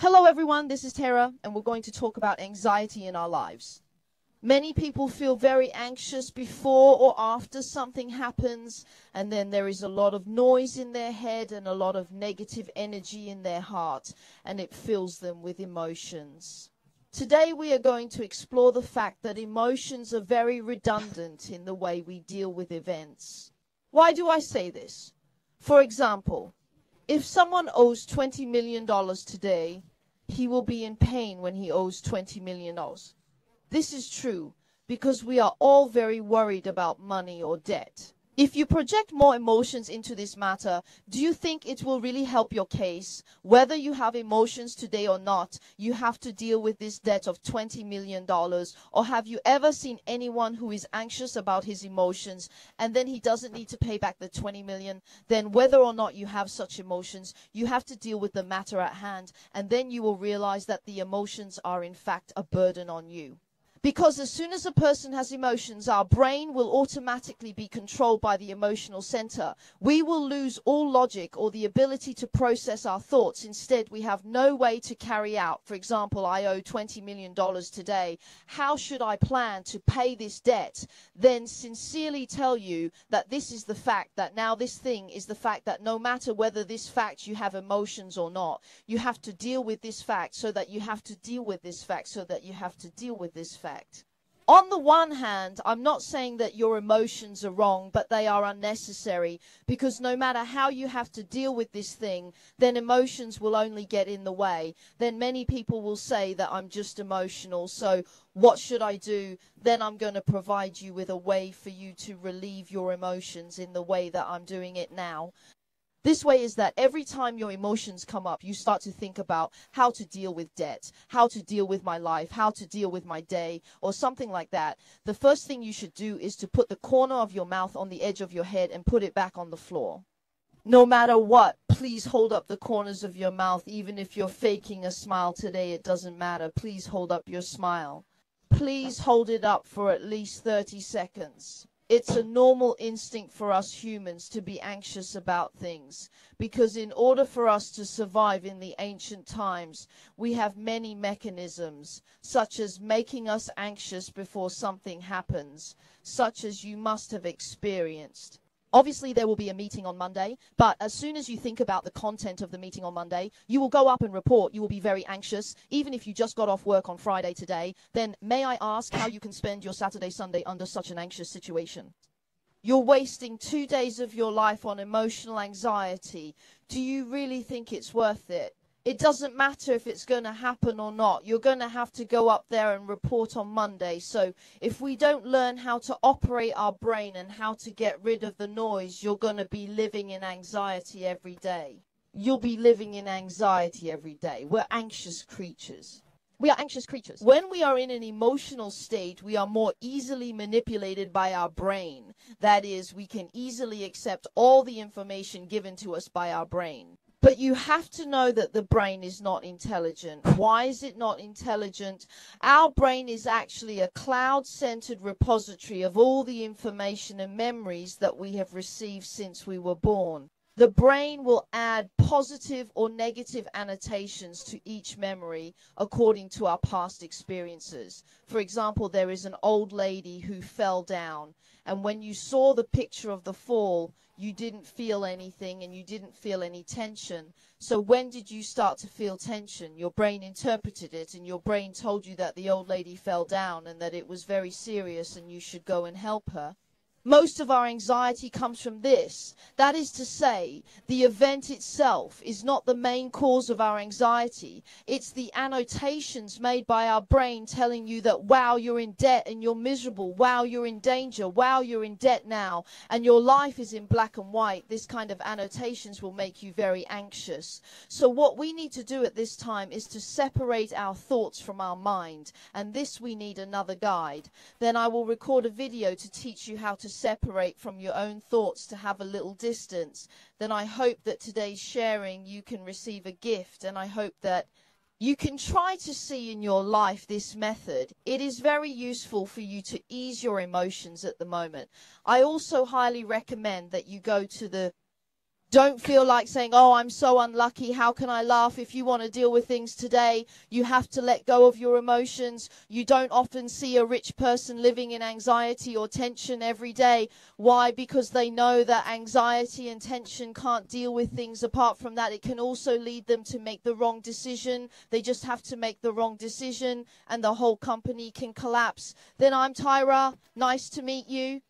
Hello everyone, this is Tara, and we're going to talk about anxiety in our lives. Many people feel very anxious before or after something happens, and then there is a lot of noise in their head and a lot of negative energy in their heart, and it fills them with emotions. Today we are going to explore the fact that emotions are very redundant in the way we deal with events. Why do I say this? For example, if someone owes $20 million today, he will be in pain when he owes $20 million. This is true because we are all very worried about money or debt. If you project more emotions into this matter, do you think it will really help your case? Whether you have emotions today or not, you have to deal with this debt of $20 million. Or have you ever seen anyone who is anxious about his emotions and then he doesn't need to pay back the $20 million? Then whether or not you have such emotions, you have to deal with the matter at hand, and then you will realize that the emotions are in fact a burden on you. Because as soon as a person has emotions, our brain will automatically be controlled by the emotional center. We will lose all logic or the ability to process our thoughts. Instead, we have no way to carry out. For example, I owe $20 million today. How should I plan to pay this debt? Then sincerely tell you that this is the fact, that now this thing is the fact that no matter whether this fact you have emotions or not, you have to deal with this fact so that you have to deal with this fact so that you have to deal with this fact. On the one hand, I'm not saying that your emotions are wrong, but they are unnecessary, because no matter how you have to deal with this thing, then emotions will only get in the way. Then many people will say that I'm just emotional, so what should I do? Then I'm going to provide you with a way for you to relieve your emotions in the way that I'm doing it now. This way is that every time your emotions come up, you start to think about how to deal with debt, how to deal with my life, how to deal with my day, or something like that. The first thing you should do is to put the corner of your mouth on the edge of your head and put it back on the floor. No matter what, please hold up the corners of your mouth. Even if you're faking a smile today, it doesn't matter. Please hold up your smile. Please hold it up for at least 30 seconds. It's a normal instinct for us humans to be anxious about things, because in order for us to survive in the ancient times, we have many mechanisms, such as making us anxious before something happens, such as you must have experienced. Obviously, there will be a meeting on Monday, but as soon as you think about the content of the meeting on Monday, you will go up and report. You will be very anxious. Even if you just got off work on Friday today, then may I ask how you can spend your Saturday, Sunday under such an anxious situation? You're wasting 2 days of your life on emotional anxiety. Do you really think it's worth it? It doesn't matter if it's going to happen or not. You're going to have to go up there and report on Monday. So if we don't learn how to operate our brain and how to get rid of the noise, you're going to be living in anxiety every day. You'll be living in anxiety every day. We're anxious creatures. We are anxious creatures. When we are in an emotional state, we are more easily manipulated by our brain. That is, we can easily accept all the information given to us by our brain. But you have to know that the brain is not intelligent. Why is it not intelligent? Our brain is actually a cloud-centered repository of all the information and memories that we have received since we were born. The brain will add positive or negative annotations to each memory according to our past experiences. For example, there is an old lady who fell down, and when you saw the picture of the fall, you didn't feel anything and you didn't feel any tension. So when did you start to feel tension? Your brain interpreted it, and your brain told you that the old lady fell down and that it was very serious and you should go and help her. Most of our anxiety comes from this. That is to say, the event itself is not the main cause of our anxiety. It's the annotations made by our brain telling you that, wow, you're in debt and you're miserable. Wow, you're in danger. Wow, you're in debt now. And your life is in black and white. This kind of annotations will make you very anxious. So what we need to do at this time is to separate our thoughts from our mind. And this we need another guide. Then I will record a video to teach you how to separate from your own thoughts, to have a little distance. Then I hope that today's sharing you can receive a gift, and I hope that you can try to see in your life this method. It is very useful for you to ease your emotions at the moment. I also highly recommend that you go to the Don't feel like saying, oh, I'm so unlucky. How can I laugh? If you want to deal with things today, you have to let go of your emotions. You don't often see a rich person living in anxiety or tension every day. Why? Because they know that anxiety and tension can't deal with things. Apart from that, it can also lead them to make the wrong decision. They just have to make the wrong decision and the whole company can collapse. Then I'm Tyra. Nice to meet you.